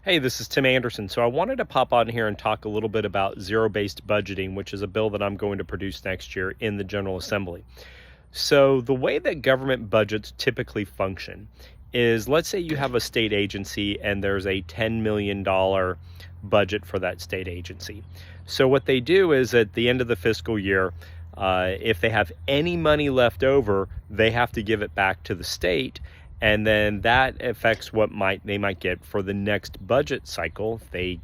Hey, this is Tim Anderson. So I wanted to pop on here and talk a little bit about zero-based budgeting, which is a bill that I'm going to produce next year in the General Assembly. So the way that government budgets typically function is, let's say you have a state agency and there's a $10 million budget for that state agency. So what they do is at the end of the fiscal year, if they have any money left over, they have to give it back to the state, and then that affects what they might get for the next budget cycle. If they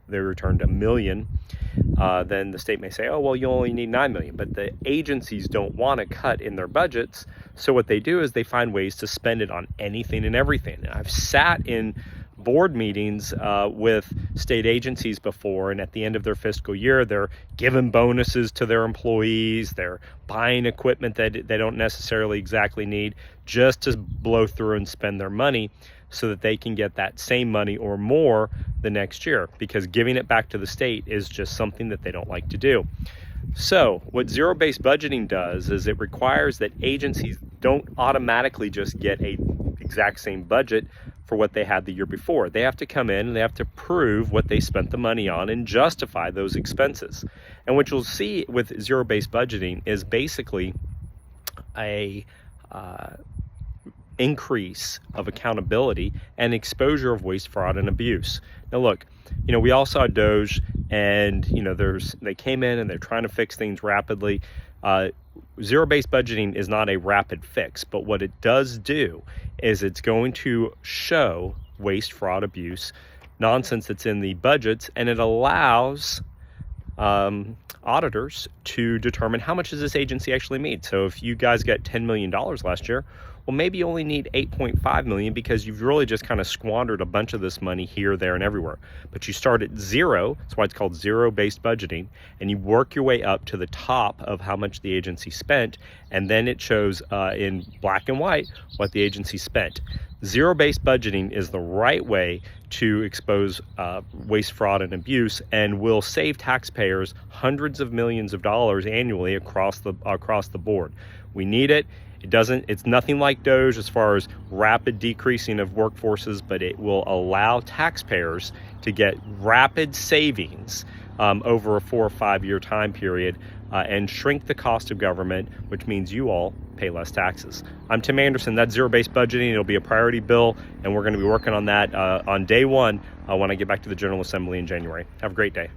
returned a million, then the state may say, oh, well, you only need 9 million, but the agencies don't want to cut in their budgets. So what they do is they find ways to spend it on anything and everything. And I've sat in board meetings with state agencies before, and at the end of their fiscal year, they're giving bonuses to their employees, they're buying equipment that they don't necessarily exactly need, just to blow through and spend their money so that they can get that same money or more the next year, because giving it back to the state is just something that they don't like to do. So what zero-based budgeting does is it requires that agencies don't automatically just get a exact same budget for what they had the year before. They have to come in and they have to prove what they spent the money on and justify those expenses. And what you'll see with zero-based budgeting is basically a increase of accountability and exposure of waste, fraud, and abuse. Now look, we all saw Doge, and they came in and they're trying to fix things rapidly. Zero-based budgeting is not a rapid fix, but what it does do is it's going to show waste, fraud, abuse, nonsense that's in the budgets, and it allows auditors to determine how much does this agency actually need. So if you guys got $10 million last year, well, maybe you only need 8.5 million because you've really just kind of squandered a bunch of this money here, there, and everywhere. But you start at zero, that's why it's called zero-based budgeting, and you work your way up to the top of how much the agency spent, and then it shows in black and white what the agency spent. Zero-based budgeting is the right way to expose waste, fraud, and abuse, and will save taxpayers hundreds of millions of dollars annually across the board. We need it. It's nothing like Doge as far as rapid decreasing of workforces, but it will allow taxpayers to get rapid savings over a 4 or 5 year time period, and shrink the cost of government, which means you all pay less taxes. I'm Tim Anderson. That's zero-based budgeting. It'll be a priority bill, and we're going to be working on that on day one when I get back to the General Assembly in January. Have a great day.